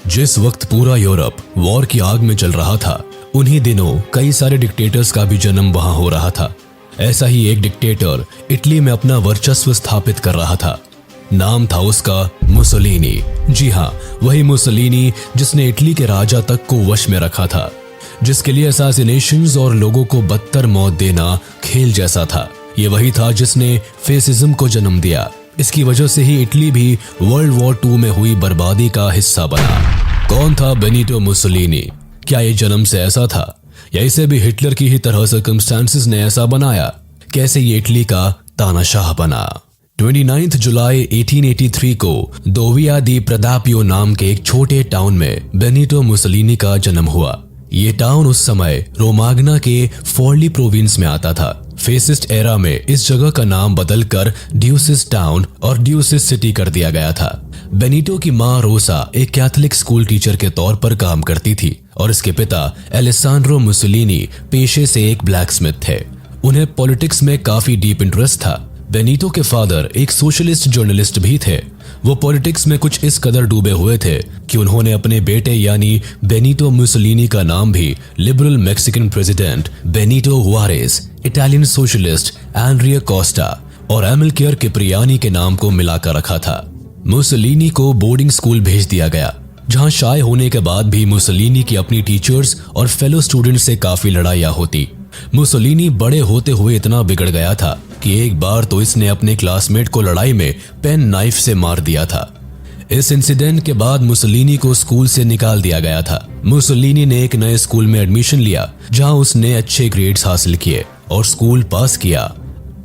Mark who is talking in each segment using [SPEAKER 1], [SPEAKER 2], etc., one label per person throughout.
[SPEAKER 1] जिस वक्त पूरा यूरोप वॉर की आग में जल रहा था, उन्हीं दिनों कई सारे डिक्टेटर्स का भी जन्म वहां हो रहा था। ऐसा ही एक डिक्टेटर इटली में अपना वर्चस्व स्थापित कर रहा था। नाम था उसका मुसोलिनी। जी हाँ, वही मुसोलिनी जिसने इटली के राजा तक को वश में रखा था, जिसके लिए असैसिनेशंस और लोगों को बदतर मौत देना खेल जैसा था। ये वही था जिसने फेसिज्म को जन्म दिया। इसकी वजह से ही इटली भी वर्ल्ड वॉर 2 में हुई बर्बादी का हिस्सा बना। कौन था बेनिटो मुसोलिनी? क्या ये जन्म से ऐसा था, या इसे भी हिटलर की ही तरह सर्कमस्टांसेस ने ऐसा बनाया? कैसे ये इटली का तानाशाह बना? 29 जुलाई 1883 को दोविया दी प्रदापियो नाम के एक छोटे टाउन में बेनिटो मुसोलिनी का जन्म हुआ। ये टाउन उस समय रोमाग्ना के फोर्ली प्रोविंस में आता था। फेसिस्ट एरा में इस जगह का नाम बदलकर ड्यूसिस टाउन और ड्यूसिस सिटी कर दिया गया था। बेनिटो की मां रोसा एक कैथोलिक स्कूल टीचर के तौर पर काम करती थी और इसके पिता एलेसांड्रो मुसोलिनी पेशे से एक ब्लैकस्मिथ थे। उन्हें पॉलिटिक्स में काफी डीप इंटरेस्ट था। बेनिटो के फादर एक सोशलिस्ट जर्नलिस्ट भी थे। वो पॉलिटिक्स में कुछ इस कदर डूबे हुए थे कि उन्होंने अपने बेटे यानी बेनिटो मुसोलिनी का नाम भी liberal Mexican president Benito Juarez, Italian socialist Andrea Costa और एमिलकेयर किप्रियानी के नाम को मिलाकर रखा था। मुसोलिनी को बोर्डिंग स्कूल भेज दिया गया, जहां शाय होने के बाद भी मुसोलिनी की अपनी टीचर्स और फेलो स्टूडेंट्स से काफी लड़ाइयां होती। मुसोलिनी बड़े होते हुए इतना बिगड़ गया था कि एक बार तो इसने अपने क्लासमेट को लड़ाई में पेन नाइफ से मार दिया था। इस इंसिडेंट के बाद मुसोलिनी को स्कूल से निकाल दिया गया था। मुसोलिनी ने एक नए स्कूल में एडमिशन लिया, जहां उसने अच्छे ग्रेड्स हासिल किए और स्कूल पास किया।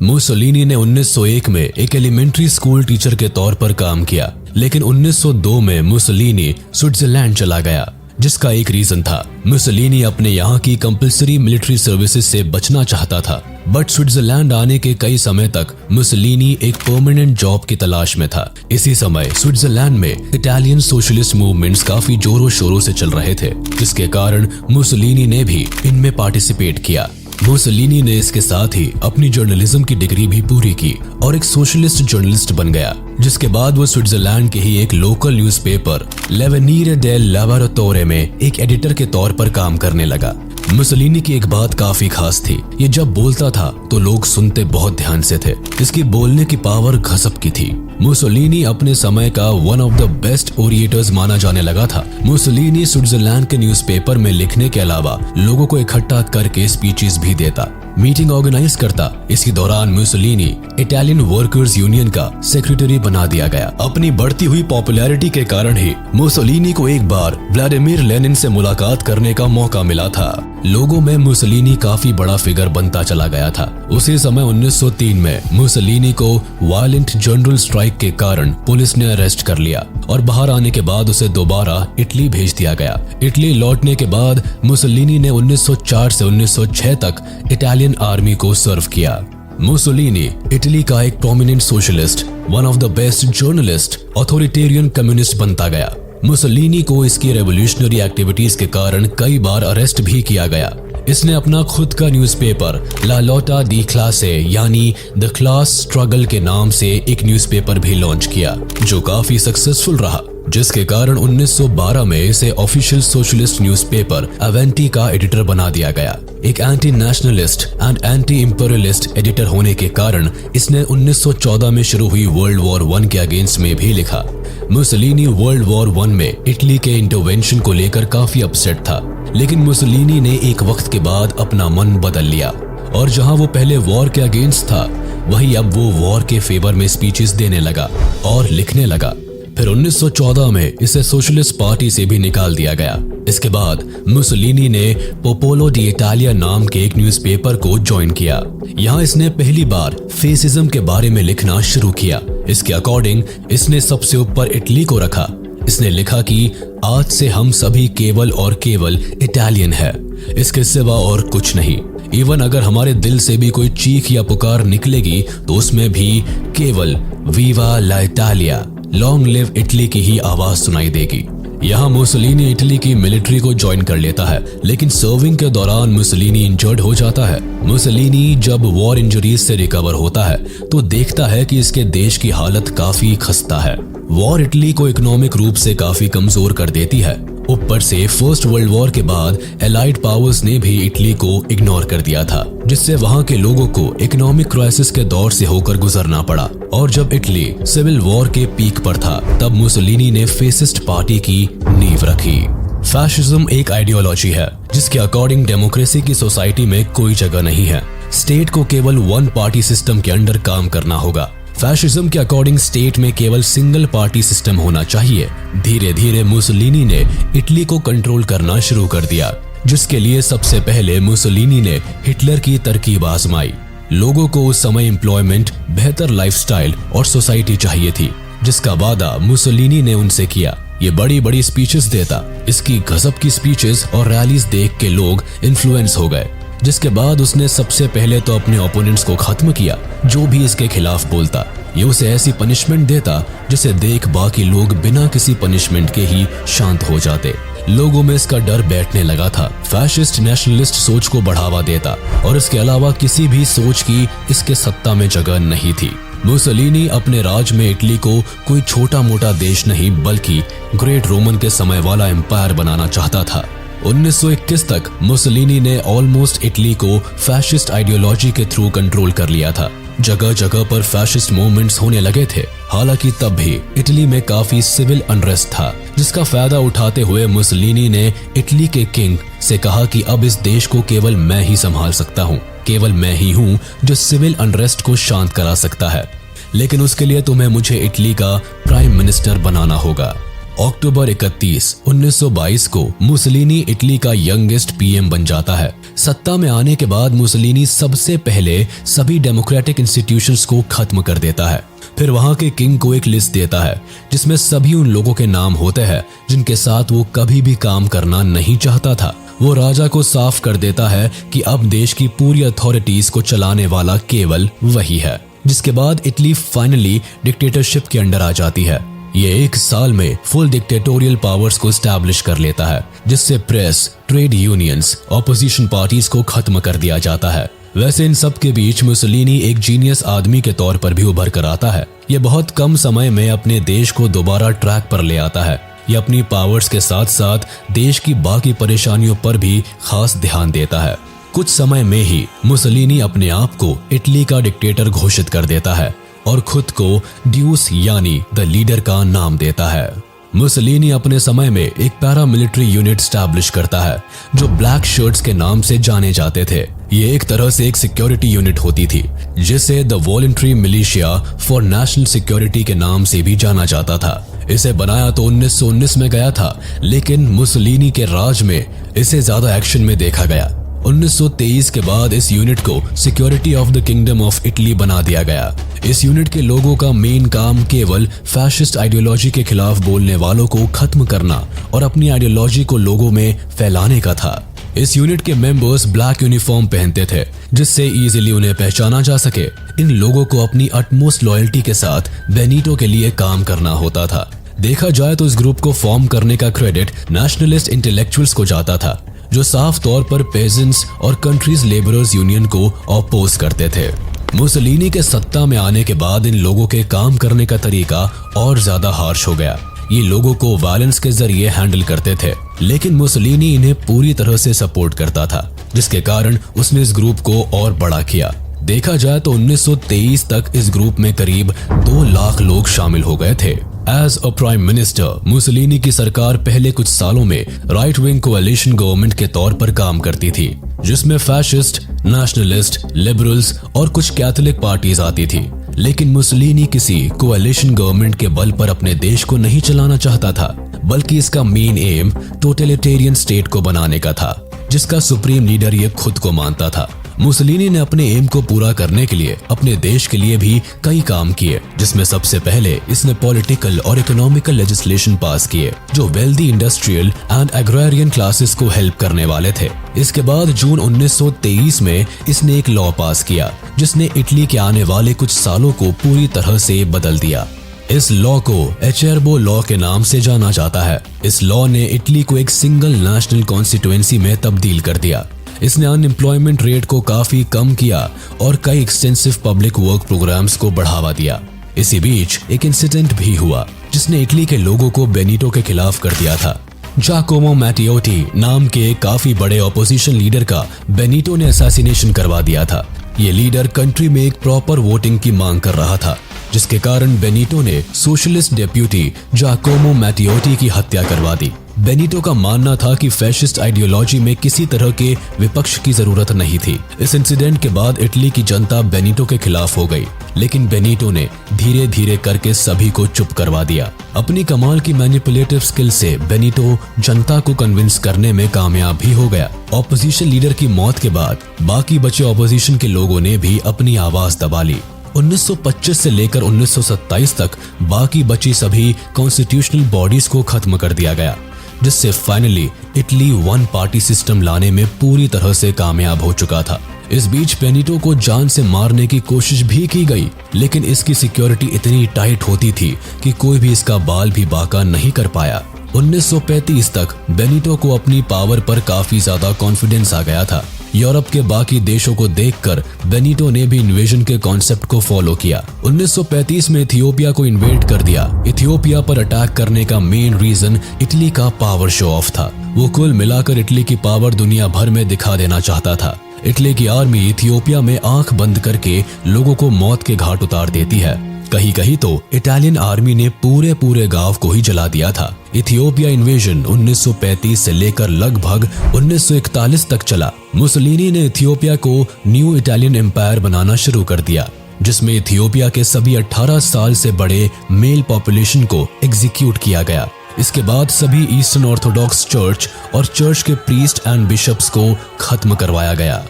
[SPEAKER 1] मुसोलिनी ने 1901 में एक एलिमेंट्री स्कूल टीचर के तौर पर काम किया, लेकिन 1902 में मुसोलिनी स्विट्जरलैंड चला गया, जिसका एक रीजन था। मुसोलिनी अपने यहाँ की कंपल्सरी मिलिट्री सर्विसेज से बचना चाहता था, बट स्विट्जरलैंड आने के कई समय तक मुसोलिनी एक परमानेंट जॉब की तलाश में था। इसी समय स्विट्जरलैंड में इटालियन सोशलिस्ट मूवमेंट्स काफी जोरों शोरों से चल रहे थे, जिसके कारण मुसोलिनी ने भी इनमें पार्टिसिपेट किया। मुसोलिनी ने इसके साथ ही अपनी जर्नलिज्म की डिग्री भी पूरी की और एक सोशलिस्ट जर्नलिस्ट बन गया, जिसके बाद वो स्विट्जरलैंड के ही एक लोकल न्यूज़पेपर लेवेनीरे डेल लाबोरेटोरे में एक एडिटर के तौर पर काम करने लगा। मुसोलिनी की एक बात काफी खास थी। ये जब बोलता था तो लोग सुनते बहुत ध्यान से थे। इसकी बोलने की पावर गजब की थी। मुसोलिनी अपने समय का वन ऑफ द बेस्ट ओरिएटर्स माना जाने लगा था। मुसोलिनी स्विट्जरलैंड के न्यूज़पेपर में लिखने के अलावा लोगों को इकट्ठा करके स्पीचेस भी देता, मीटिंग ऑर्गेनाइज करता। इसी दौरान मुसोलिनी इटालियन वर्कर्स यूनियन का सेक्रेटरी बना दिया गया। अपनी बढ़ती हुई पॉपुलैरिटी के कारण ही मुसोलिनी को एक बार व्लादिमीर लेनिन से मुलाकात करने का मौका मिला था। लोगों में मुसोलिनी काफी बड़ा फिगर बनता चला गया था। उसी समय 1903 में मुसोलिनी को वायलेंट जनरल स्ट्राइक के कारण पुलिस ने अरेस्ट कर लिया और बाहर आने के बाद उसे दोबारा इटली भेज दिया गया। इटली लौटने के बाद मुसोलिनी ने 1904 से 1906 तक इटालियन आर्मी को सर्व किया। मुसोलिनी इटली का एक prominent socialist, one of the best journalist, authoritarian communist बनता गया। मुसोलिनी को इसकी रेवोल्यूशनरी एक्टिविटीज के कारण कई बार अरेस्ट भी किया गया। इसने अपना खुद का न्यूज़पेपर ला लोटा दी क्लासे यानी द क्लास स्ट्रगल के नाम से एक न्यूज़पेपर भी लॉन्च किया, जो काफी सक्सेसफुल रहा, जिसके कारण 1912 में इसे ऑफिशियल सोशलिस्ट न्यूज़पेपर अवेंटी का एडिटर बना दिया गया। एक anti nationalist and anti imperialist editor होने के कारण इसने 1914 में शुरू हुई वर्ल्ड वॉर 1 के अगेंस्ट में भी लिखा। मुसोलिनी वर्ल्ड वॉर 1 में इटली के इंटरवेंशन को लेकर काफी अपसेट था, लेकिन मुसोलिनी ने एक वक्त के बाद अपना मन बदल लिया और जहां वो पहले वॉर के अगेंस्ट था, वहीं अब वो वॉर के फेवर में स्पीचेस देने लगा और लिखने लगा। फिर 1914 में इसे सोशलिस्ट पार्टी से भी निकाल दिया गया। इसके बाद मुसोलिनी ने पोपोलो डी इटालिया नाम के एक न्यूज़पेपर को ज्वाइन किया। यहाँ इसने पहली बार फेसिज्म के बारे में लिखना शुरू किया। इसके अकॉर्डिंग इसने सबसे ऊपर इटली को रखा। इसने लिखा कि आज से हम सभी केवल और केवल इटालियन है, इसके सिवा और कुछ नहीं। इवन अगर हमारे दिल से भी कोई चीख या पुकार निकलेगी तो उसमें भी केवल वीवा ला इटालिया, लॉन्ग लिव इटली की ही आवाज सुनाई देगी। यहाँ मुसोलिनी इटली की मिलिट्री को ज्वाइन कर लेता है, लेकिन सर्विंग के दौरान मुसोलिनी इंजर्ड हो जाता है। मुसोलिनी जब वॉर इंजरीज से रिकवर होता है तो देखता है कि इसके देश की हालत काफी खस्ता है। वॉर इटली को इकोनॉमिक रूप से काफी कमजोर कर देती है। ऊपर से फर्स्ट वर्ल्ड वॉर के बाद एलाइड पावर्स ने भी इटली को इग्नोर कर दिया था, जिससे वहां के लोगों को इकोनॉमिक क्राइसिस के दौर से होकर गुजरना पड़ा। और जब इटली सिविल वॉर के पीक पर था, तब मुसोलिनी ने फेसिस्ट पार्टी की नींव रखी। फैशिज्म एक आइडियोलॉजी है जिसके अकॉर्डिंग डेमोक्रेसी की सोसाइटी में कोई जगह नहीं है। स्टेट को केवल वन पार्टी सिस्टम के अंडर काम करना होगा। फैशिज्म के अकॉर्डिंग स्टेट में केवल सिंगल पार्टी सिस्टम होना चाहिए। धीरे धीरे मुसोलिनी ने इटली को कंट्रोल करना शुरू कर दिया, जिसके लिए सबसे पहले मुसोलिनी ने हिटलर की तरकीब आजमाई। लोगों को उस समय एम्प्लॉयमेंट, बेहतर लाइफस्टाइल और सोसाइटी चाहिए थी, जिसका वादा मुसोलिनी ने उनसे किया। ये बड़ी बड़ी स्पीचेस देता। इसकी गजब की स्पीचेस और रैलीज देख के लोग इन्फ्लुएंस हो गए, जिसके बाद उसने सबसे पहले तो अपने ओपोनेंट्स को खत्म किया। जो भी इसके खिलाफ बोलता, ये उसे ऐसी पनिशमेंट देता जिसे देख बाकी लोग बिना किसी पनिशमेंट के ही शांत हो जाते। लोगों में इसका डर बैठने लगा था। फैशिस्ट नेशनलिस्ट सोच को बढ़ावा देता और इसके अलावा किसी भी सोच की इसके सत्ता में जगह नहीं थी। मुसोलिनी अपने राज में इटली को कोई छोटा मोटा देश नहीं बल्कि ग्रेट रोमन के समय वाला एम्पायर बनाना चाहता था। 1921 तक मुसोलिनी ने ऑलमोस्ट इटली को फैशिस्ट आइडियोलॉजी के थ्रू कंट्रोल कर लिया था। जगह जगह पर फैशिस्ट मूवमेंट्स होने लगे थे। हालांकि तब भी इटली में काफी सिविल अनरेस्ट था, जिसका फायदा उठाते हुए मुसोलिनी ने इटली के किंग से कहा कि अब इस देश को केवल मैं ही संभाल सकता हूँ। केवल मैं ही हूँ जो सिविल अनरेस्ट को शांत करा सकता है, लेकिन उसके लिए तुम्हें मुझे इटली का प्राइम मिनिस्टर बनाना होगा। अक्टूबर 31, 1922 को मुसोलिनी इटली का यंगेस्ट पीएम बन जाता है। सत्ता में आने के बाद मुसोलिनी सबसे पहले सभी डेमोक्रेटिक इंस्टीट्यूशंस को खत्म कर देता है। फिर वहां के किंग को एक लिस्ट देता है जिसमें सभी उन लोगों के नाम होते हैं जिनके साथ वो कभी भी काम करना नहीं चाहता था। वो राजा को साफ कर देता है कि अब देश की पूरी अथॉरिटीज को चलाने वाला केवल वही है, जिसके बाद इटली फाइनली डिक्टेटरशिप के अंडर आ जाती है। ये 1 साल में फुल डिक्टेटोरियल पावर्स को एस्टैब्लिश कर लेता है, जिससे press, trade unions, opposition parties को खत्म कर दिया जाता है। वैसे इन सब के बीच मुसोलिनी एक जीनियस आदमी के तौर पर भी उभर कर आता है। ये बहुत कम समय में अपने देश को दोबारा ट्रैक पर ले आता है। ये अपनी पावर्स के साथ साथ देश की बाकी परेशानियों पर भी खास ध्यान देता है। कुछ समय में ही मुसोलिनी अपने आप को इटली का डिक्टेटर घोषित कर देता है और खुद को ड्यूस यानी द लीडर का नाम देता है। मुसोलिनी अपने समय में एक पैरामिलिट्री यूनिट स्टैब्लिश करता है जो ब्लैक शर्ट्स के नाम से जाने जाते थे। ये एक तरह से एक सिक्योरिटी यूनिट होती थी जिसे the voluntary militia for national security के नाम से भी जाना जाता था। इसे बनाया तो 1919 में गया था, लेकिन मुसोलिनी के राज में इसे ज्यादा एक्शन में देखा गया। 1923 के बाद इस यूनिट को security of the kingdom of Italy बना दिया गया। इस यूनिट के लोगों का मेन काम केवल फैशिस्ट आइडियोलॉजी के खिलाफ बोलने वालों को खत्म करना और अपनी आइडियोलॉजी को लोगों में फैलाने का था। इस यूनिट के मेंबर्स ब्लैक यूनिफॉर्म पहनते थे, जिससे इजीली उन्हें पहचाना जा सके। इन लोगों को अपनी अटमोस्ट लॉयल्टी के साथ बेनिटो के लिए काम करना होता था। देखा जाए तो इस ग्रुप को फॉर्म करने का क्रेडिट नेशनलिस्ट इंटेलेक्चुअल्स को जाता था, जो साफ तौर पर पेजेंट्स और कंट्रीज लेबरर्स यूनियन को अपोज करते थे। मुसोलिनी के सत्ता में आने के बाद इन लोगों के काम करने का तरीका और ज्यादा हार्श हो गया। ये लोगों को वायलेंस के जरिए हैंडल करते थे, लेकिन मुसोलिनी इन्हें पूरी तरह से सपोर्ट करता था, जिसके कारण उसने इस ग्रुप को और बड़ा किया। देखा जाए तो 1923 तक इस ग्रुप में करीब 2 लाख लोग शामिल हो गए थे। As a prime minister Mussolini की सरकार पहले कुछ सालों में राइट विंग कोएलिशन गवर्नमेंट के तौर पर काम करती थी, जिसमें फैशिस्ट, नेशनलिस्ट, लिबरल्स और कुछ कैथोलिक पार्टीज आती थी। लेकिन मुसोलिनी किसी कोएलिशन गवर्नमेंट के बल पर अपने देश को नहीं चलाना चाहता था, बल्कि इसका मेन एम टोटलिटेरियन स्टेट को बनाने का था, जिसका सुप्रीम लीडर ये खुद को मानता था। मुसोलिनी ने अपने एम को पूरा करने के लिए अपने देश के लिए भी कई काम किए, जिसमें सबसे पहले इसने पॉलिटिकल और इकोनॉमिकल लेजिस्लेशन पास किए जो wealthy industrial and agrarian classes को हेल्प करने वाले थे। इसके बाद जून 1923 में इसने एक लॉ पास किया जिसने इटली के आने वाले कुछ सालों को पूरी तरह से बदल दिया। इस लॉ को एचेरबो लॉ के नाम से जाना जाता है। इस लॉ ने इटली को एक सिंगल नेशनल कॉन्स्टिट्यूएंसी में तब्दील कर दिया। इसने अनएम्प्लॉयमेंट रेट को काफी कम किया और कई एक्सटेंसिव पब्लिक वर्क प्रोग्राम्स को बढ़ावा दिया। इसी बीच एक इंसिडेंट भी हुआ जिसने इटली के लोगों को बेनिटो के खिलाफ कर दिया था। जाकोमो मैटियोटी नाम के काफी बड़े ऑपोजिशन लीडर का बेनिटो ने असैसिनेशन करवा दिया था। ये लीडर कंट्री में एक प्रॉपर वोटिंग की मांग कर रहा था, जिसके कारण बेनिटो ने सोशलिस्ट डेप्यूटी जाकोमो मैटियोटी की हत्या करवा दी। बेनिटो का मानना था कि फैशिस्ट आइडियोलॉजी में किसी तरह के विपक्ष की जरूरत नहीं थी। इस इंसिडेंट के बाद इटली की जनता बेनिटो के खिलाफ हो गई, लेकिन बेनिटो ने धीरे धीरे करके सभी को चुप करवा दिया। अपनी कमाल की मैनिपुलेटिव स्किल से बेनिटो जनता को कन्विंस करने में कामयाब भी हो गया। ऑपोजिशन लीडर की मौत के बाद बाकी बचे ऑपोजिशन के लोगों ने भी अपनी आवाज दबा ली। 1925 से लेकर 1927 तक बाकी बची सभी कॉन्स्टिट्यूशनल बॉडीज को खत्म कर दिया गया, जिससे finally Italy one party system लाने में पूरी तरह से कामयाब हो चुका था। इस बीच बेनिटो को जान से मारने की कोशिश भी की गई, लेकिन इसकी सिक्योरिटी इतनी टाइट होती थी कि कोई भी इसका बाल भी बाका नहीं कर पाया। 1935 तक बेनिटो को अपनी पावर पर काफी ज्यादा कॉन्फिडेंस आ गया था। यूरोप के बाकी देशों को देखकर बेनिटो ने भी इन्वेजन के कॉन्सेप्ट को फॉलो किया। 1935 में इथियोपिया को इन्वेड कर दिया। इथियोपिया पर अटैक करने का मेन रीजन इटली का पावर शो ऑफ था। वो कुल मिलाकर इटली की पावर दुनिया भर में दिखा देना चाहता था। इटली की आर्मी इथियोपिया में आंख बंद करके लोगों को मौत के घाट उतार देती है। कहीं कहीं तो इटालियन आर्मी ने पूरे गांव को ही जला दिया था। इथियोपिया इन्वेजन 1935 से लेकर लगभग 1941 तक चला। मुसोलिनी ने इथियोपिया को न्यू इटालियन एम्पायर बनाना शुरू कर दिया, जिसमें इथियोपिया के सभी 18 साल से बड़े मेल पॉपुलेशन को एग्जीक्यूट किया गया। इसके बाद सभी ईस्टर्न ऑर्थोडॉक्स चर्च और चर्च के प्रीस्ट एंड बिशप्स को खत्म करवाया गया।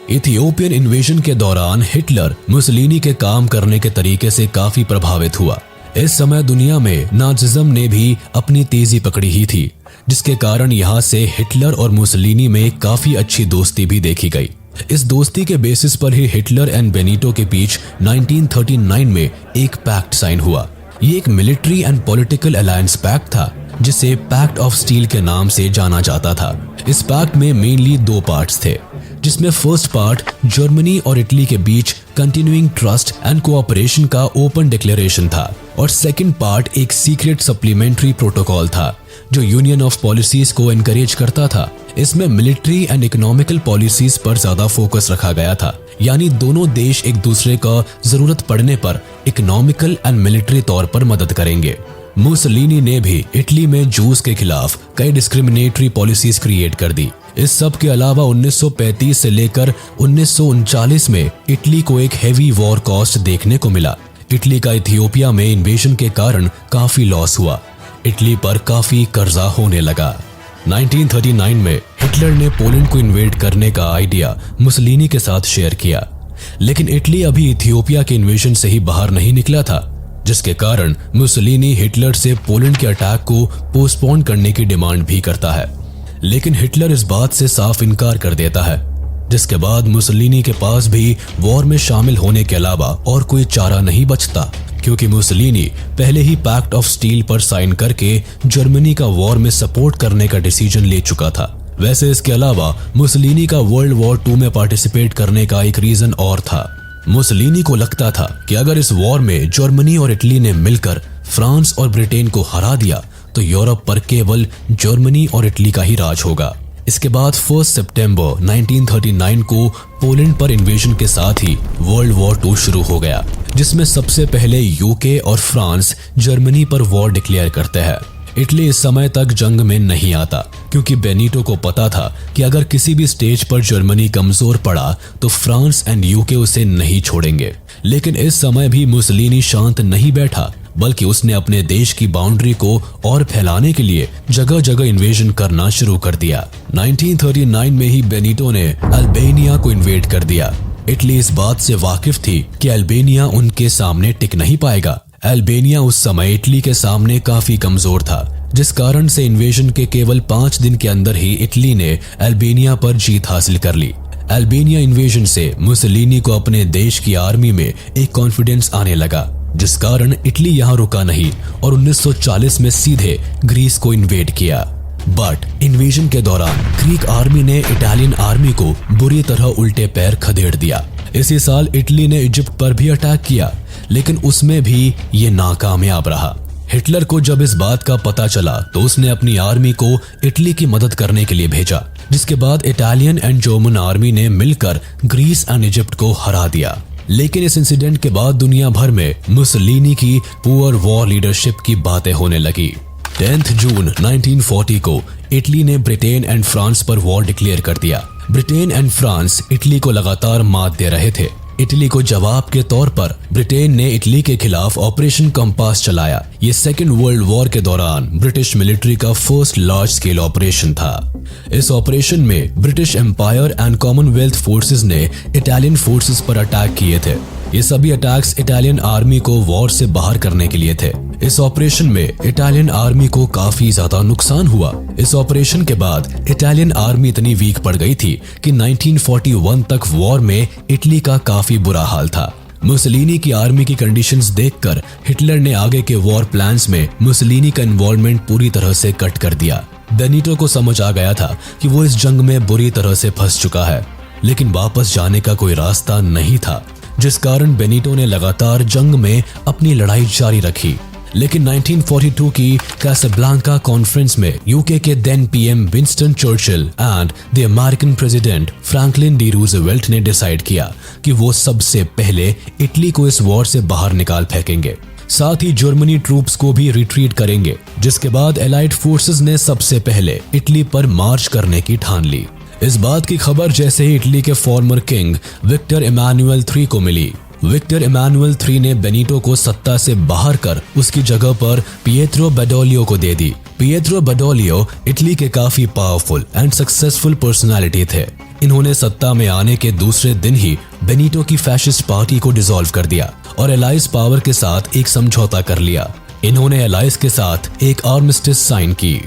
[SPEAKER 1] इथियोपियन इन्वेजन के दौरान हिटलर मुसोलिनी के काम करने के तरीके से काफी प्रभावित हुआ। इस समय दुनिया में नाजिज्म ने भी अपनी तेजी पकड़ी ही थी, जिसके कारण यहाँ से हिटलर और मुसोलिनी में काफी अच्छी दोस्ती भी देखी गई। इस दोस्ती के बेसिस पर ही हिटलर एंड बेनिटो के बीच 1939 में एक पैक्ट साइन हुआ। ये एक military and political alliance pact था, जिसे पैक्ट ऑफ स्टील के नाम से जाना जाता था। इस पैक्ट में मेनली 2 पार्ट्स थे, जिसमें फर्स्ट पार्ट जर्मनी और इटली के बीच कंटिन्यूइंग ट्रस्ट एंड कोऑपरेशन का ओपन डिक्लेरेशन था, और सेकंड पार्ट एक सीक्रेट सप्लीमेंट्री प्रोटोकॉल था जो यूनियन ऑफ पॉलिसीज को एनकरेज करता था। इसमें मिलिट्री एंड इकोनॉमिकल पॉलिसीज पर ज्यादा फोकस रखा गया था, यानी दोनों देश एक दूसरे का जरूरत पड़ने पर इकोनॉमिकल एंड मिलिट्री तौर पर मदद करेंगे। मुसोलिनी ने भी इटली में जूस के खिलाफ कई डिस्क्रिमिनेटरी पॉलिसीज क्रिएट कर दी। इस सब के अलावा 1935 से लेकर 1939 में इटली को एक हेवी वॉर कॉस्ट देखने को मिला। इटली का इथियोपिया में इन्वेजन के कारण काफी लॉस हुआ। इटली पर काफी कर्जा होने लगा। 1939 में हिटलर ने पोलैंड को इन्वेड करने का आइडिया मुसोलिनी के साथ शेयर किया, लेकिन इटली अभी इथियोपिया के इन्वेजन से ही बाहर नहीं निकला था, जिसके कारण मुसोलिनी हिटलर से पोलैंड के अटैक को पोस्टपोन करने की डिमांड भी करता है, लेकिन हिटलर इस बात से साफ इनकार कर देता है, जिसके बाद मुसोलिनी के पास भी वॉर में शामिल होने के अलावा और कोई चारा नहीं बचता, क्योंकि मुसोलिनी पहले ही पैक्ट ऑफ स्टील पर साइन करके जर्मनी का वॉर में सपोर्ट करने का डिसीजन ले चुका था। वैसे इसके अलावा मुसोलिनी का वर्ल्ड वॉर 2 में पार्टिसिपेट करने का एक रीजन और था। मुसोलिनी को लगता था कि अगर इस वॉर में जर्मनी और इटली ने मिलकर फ्रांस और ब्रिटेन को हरा दिया तो यूरोप पर केवल जर्मनी और इटली का ही राज होगा। इसके बाद 1 सितंबर 1939 को पोलैंड पर इन्वेजन के साथ ही वर्ल्ड वॉर 2 शुरू हो गया, जिसमें सबसे पहले यूके और फ्रांस जर्मनी पर वॉर डिक्लेयर करते हैं। इटली इस समय तक जंग में नहीं आता, क्योंकि बेनिटो को पता था कि अगर किसी भी स्टेज पर जर्मनी कमजोर पड़ा तो फ्रांस एंड यूके उसे नहीं छोड़ेंगे। लेकिन इस समय भी मुसोलिनी शांत नहीं बैठा, बल्कि उसने अपने देश की बाउंड्री को और फैलाने के लिए जगह जगह इन्वेजन करना शुरू कर दिया। 1939 में ही बेनिटो ने अल्बानिया को इन्वेड कर दिया। इटली इस बात से वाकिफ थी कि अल्बानिया उनके सामने टिक नहीं पाएगा। अल्बानिया उस समय इटली के सामने काफी कमजोर था, जिस कारण से इन्वेजन के केवल 5 दिन के अंदर ही इटली ने अल्बानिया पर जीत हासिल कर ली। अल्बानिया इन्वेजन से मुसोलिनी को अपने देश की आर्मी में एक कॉन्फिडेंस आने लगा। जिस कारण इटली यहाँ रुका नहीं और 1940 में सीधे ग्रीस को इन्वेड किया। बट इन्वेजन के दौरान ग्रीक आर्मी ने इटालियन आर्मी को बुरी तरह उल्टे पैर खदेड़ दिया। इसी साल इटली ने इजिप्ट पर भी अटैक किया, लेकिन उसमें भी ये नाकामयाब रहा। हिटलर को जब इस बात का पता चला तो उसने अपनी आर्मी को इटली की मदद करने के लिए भेजा, जिसके बाद इटालियन एंड जर्मन आर्मी ने मिलकर ग्रीस एंड इजिप्ट को हरा दिया। लेकिन इस इंसिडेंट के बाद दुनिया भर में मुसोलिनी की पुअर वॉर लीडरशिप की बातें होने लगी। 10 जून 1940 को इटली ने ब्रिटेन एंड फ्रांस पर वॉर डिक्लेयर कर दिया। ब्रिटेन एंड फ्रांस इटली को लगातार मात दे रहे थे। इटली को जवाब के तौर पर ब्रिटेन ने इटली के खिलाफ ऑपरेशन कंपास चलाया। ये सेकेंड वर्ल्ड वॉर के दौरान ब्रिटिश मिलिट्री का फर्स्ट लार्ज स्केल ऑपरेशन था। इस ऑपरेशन में British empire and commonwealth forces ने इटालियन फोर्सेस पर अटैक किए थे। ये सभी अटैक्स इटालियन आर्मी को वॉर से बाहर करने के लिए थे। इस ऑपरेशन में इटालियन आर्मी को काफी ज्यादा नुकसान हुआ। इस ऑपरेशन के बाद इटालियन आर्मी इतनी वीक पड़ गई थी कि 1941 तक वॉर में इटली का काफी बुरा हाल था। मुसोलिनी की आर्मी की कंडीशंस देखकर हिटलर ने आगे के वॉर प्लान्स में मुसोलिनी का इन्वॉल्वमेंट पूरी तरह से कट कर दिया। बेनिटो को समझ आ गया था कि वो इस जंग में बुरी तरह से फंस चुका है, लेकिन वापस जाने का कोई रास्ता नहीं था, जिस कारण बेनिटो ने लगातार जंग में अपनी लड़ाई जारी रखी। लेकिन 1942 की कैसाब्लांका कॉन्फ्रेंस में यूके के then PM Winston Churchill and the American president Franklin D Roosevelt ने डिसाइड किया कि वो सबसे पहले इटली को इस वॉर से बाहर निकाल फेंकेंगे, साथ ही जर्मनी ट्रूप्स को भी रिट्रीट करेंगे। जिसके बाद एलाइड फोर्सेस ने सबसे पहले इटली पर मार्च करने की ठान ली। इस बात की खबर जैसे ही इटली के former king Victor Emmanuel III को मिली, विक्टर इमैनुअल III ने बेनिटो को सत्ता से बाहर कर उसकी जगह पर पिएट्रो बाडोलियो को दे दी। पिएट्रो बाडोलियो इटली के काफी पावरफुल एंड सक्सेसफुल पर्सनालिटी थे। इन्होंने सत्ता में आने के दूसरे दिन ही बेनिटो की फैशिस्ट पार्टी को डिसॉल्व कर दिया और एलाइज पावर के साथ एक समझौता कर लिया। इन्होंने एलाइज के साथ एक आर्मिस्टिस साइन की।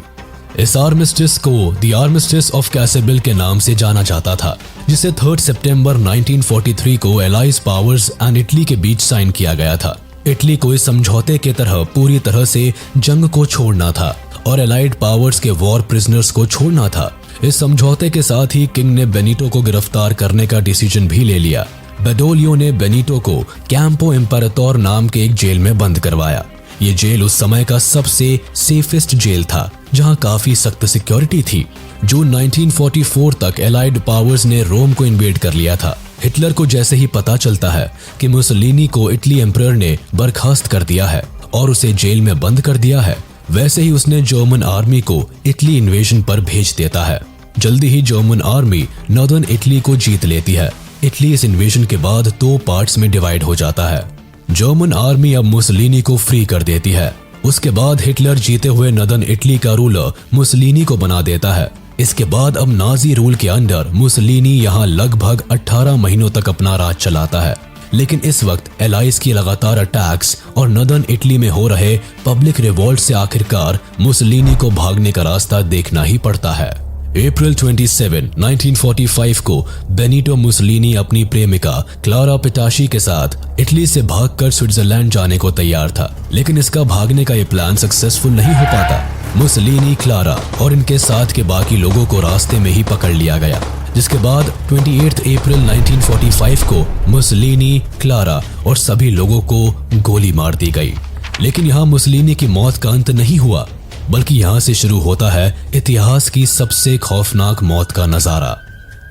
[SPEAKER 1] इस आर्मिस्टिस को द आर्मिस्टिस ऑफ कैसेबिल के नाम से जाना जाता था, जिसे 3 सितंबर 1943 को एलाइज पावर्स एंड इटली के बीच साइन किया गया था। इटली को इस समझौते के तरह पूरी तरह से जंग को छोड़ना था और एलाइड पावर्स के वॉर प्रिजनर्स को छोड़ना था। इस समझौते के साथ ही किंग ने बेनिटो को गिरफ्तार करने का डिसीजन भी ले लिया। बाडोलियो ने बेनिटो को कैंपो इम्पेरातोर नाम के एक जेल में बंद करवाया। ये जेल उस समय का सबसे सेफेस्ट जेल था, जहां काफी सख्त सिक्योरिटी थी। जून 1944 तक एलाइड पावर्स ने रोम को इन्वेड कर लिया था। हिटलर को जैसे ही पता चलता है कि मुसोलिनी को इटली एम्परर ने बर्खास्त कर दिया है और उसे जेल में बंद कर दिया है, वैसे ही उसने जर्मन आर्मी को इटली इन्वेजन पर भेज देता है। जल्दी ही जर्मन आर्मी नॉर्दर्न इटली को जीत लेती है। इटली इस इन्वेजन के बाद 2 पार्ट्स में डिवाइड हो जाता है। जर्मन आर्मी अब मुसोलिनी को फ्री कर देती है। उसके बाद हिटलर जीते हुए नॉर्दर्न इटली का रूलर मुसोलिनी को बना देता है। इसके बाद अब नाजी रूल के अंडर मुसोलिनी यहाँ लगभग 18 महीनों तक अपना राज चलाता है। लेकिन इस वक्त एलाइज की लगातार अटैक्स और नॉर्दर्न इटली में हो रहे पब्लिक रिवॉल्ट से आखिरकार मुसोलिनी को भागने का रास्ता देखना ही पड़ता है। अप्रैल 27, 1945 को बेनिटो मुसोलिनी अपनी प्रेमिका क्लारा पिटाशी के साथ इटली से भागकर स्विट्जरलैंड जाने को तैयार था, लेकिन इसका भागने का ये प्लान सक्सेसफुल नहीं हो पाता। मुसोलिनी, क्लारा और इनके साथ के बाकी लोगों को रास्ते में ही पकड़ लिया गया, जिसके बाद 28 अप्रैल 1945 को मुसोलिनी, क्लारा और सभी लोगों को गोली मार दी गई। लेकिन यहाँ मुसोलिनी की मौत का अंत नहीं हुआ, बल्कि यहाँ से शुरू होता है इतिहास की सबसे खौफनाक मौत का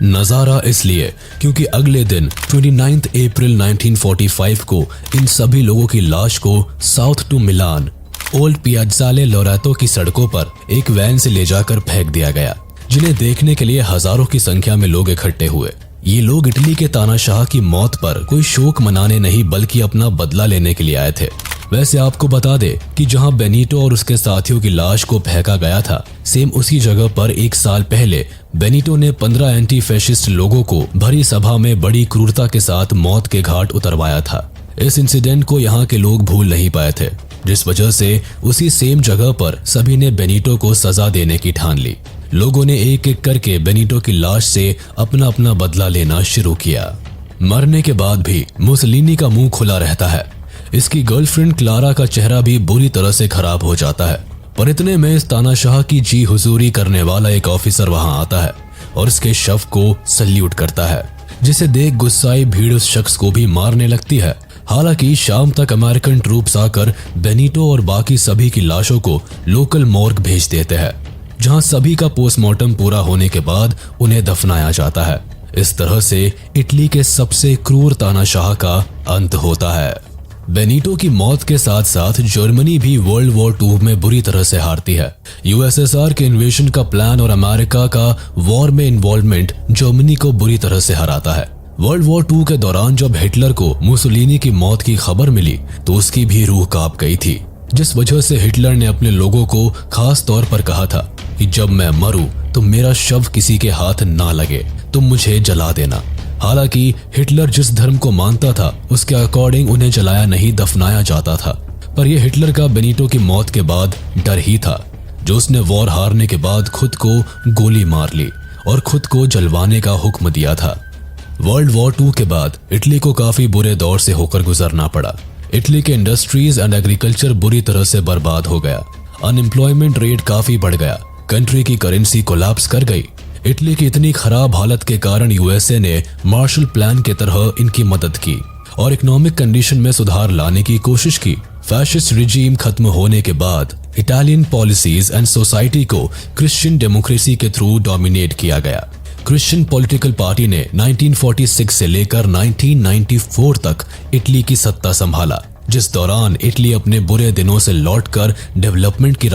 [SPEAKER 1] नजारा इसलिए क्योंकि अगले दिन 29 अप्रैल 1945 को इन सभी लोगों की लाश को साउथ टू मिलान ओल्ड पियाज़ाले लोरेतो की सड़कों पर एक वैन से ले जाकर फेंक दिया गया, जिन्हें देखने के लिए हजारों की संख्या में लोग इकट्ठे हुए। ये लोग इटली के तानाशाह की मौत पर कोई शोक मनाने नहीं बल्कि अपना बदला लेने के लिए आए थे। वैसे आपको बता दे कि जहां बेनिटो और उसके साथियों की लाश को फेंका गया था, सेम उसी जगह पर 1 साल पहले बेनिटो ने 15 एंटी फैशिस्ट लोगों को भरी सभा में बड़ी क्रूरता के साथ मौत के घाट उतरवाया था। इस इंसिडेंट को यहाँ के लोग भूल नहीं पाए थे, जिस वजह से उसी सेम जगह पर सभी ने बेनिटो को सजा देने की ठान ली। लोगों ने एक एक करके बेनिटो की लाश से अपना अपना बदला लेना शुरू किया। मरने के बाद भी मुसोलिनी का मुंह खुला रहता है। इसकी गर्लफ्रेंड क्लारा का चेहरा भी बुरी तरह से खराब हो जाता है। पर इतने में इस तानाशाह की जी हुजूरी करने वाला एक ऑफिसर वहां आता है और इसके शव को सल्यूट करता है, जिसे देख गुस्साई भीड़ उस शख्स को भी मारने लगती है। हालांकि शाम तक अमेरिकन ट्रूप्स आकर बेनिटो और बाकी सभी की लाशों को लोकल मॉर्ग भेज देते हैं, जहां सभी का पोस्टमार्टम पूरा होने के बाद उन्हें दफनाया जाता है। इस तरह से इटली के सबसे क्रूर तानाशाह का अंत होता है। बेनिटो की मौत के साथ साथ जर्मनी भी वर्ल्ड वॉर 2 में बुरी तरह से हारती है। यूएसएसआर के इन्वेशन का प्लान और अमेरिका का वॉर में इन्वॉल्वमेंट जर्मनी को बुरी तरह से हराता है। वर्ल्ड वॉर 2 के दौरान जब हिटलर को मुसोलिनी की मौत की खबर मिली तो उसकी भी रूह कांप गई थी, जिस वजह से हिटलर ने अपने लोगों को खास तौर पर कहा था कि जब मैं मरूं तो मेरा शव किसी के हाथ ना लगे, तुम मुझे जला देना। हालांकि हिटलर जिस धर्म को मानता था उसके अकॉर्डिंग उन्हें जलाया नहीं, दफनाया जाता था। पर यह हिटलर का बेनिटो की मौत के बाद डर ही था, जो उसने वॉर हारने के बाद खुद को गोली मार ली और खुद को जलवाने का हुक्म दिया था। वर्ल्ड वॉर 2 के बाद इटली को काफी बुरे दौर से होकर गुजरना पड़ा। इटली के इंडस्ट्रीज एंड एग्रीकल्चर बुरी तरह से बर्बाद हो गया। अनएम्प्लॉयमेंट रेट काफी बढ़ गया। कंट्री की करेंसी कोलैप्स कर गई। इटली की इतनी खराब हालत के कारण यूएसए ने मार्शल प्लान के तरह इनकी मदद की और इकोनॉमिक कंडीशन में सुधार लाने की कोशिश की। फैशिस्ट रिजीम खत्म होने के बाद इटालियन पॉलिसीज एंड सोसाइटी को क्रिश्चियन डेमोक्रेसी के थ्रू डोमिनेट किया गया। क्रिश्चियन पॉलिटिकल पार्टी ने 1946 से लेकर 1994 तक इटली की सत्ता संभाला, जिस दौरान इटली अपने बुरे दिनों से लौटकर डेवलपमेंट की